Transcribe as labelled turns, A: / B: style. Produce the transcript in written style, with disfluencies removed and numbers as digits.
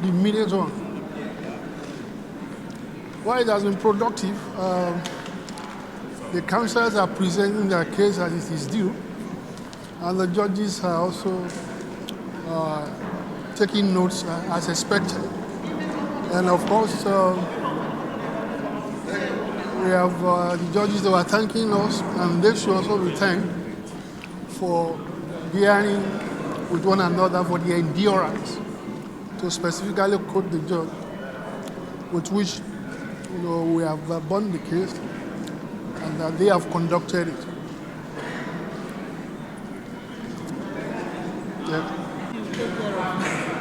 A: the immediate one. While it has been productive, the counsellors are presenting their case as it is due, and the judges are also taking notes as expected. And of course, we have the judges that were thanking us, and they should also be thanked for bearing with one another, for the endurance, to specifically quote the judge, with which we have won the case, and that they have conducted it. Yeah.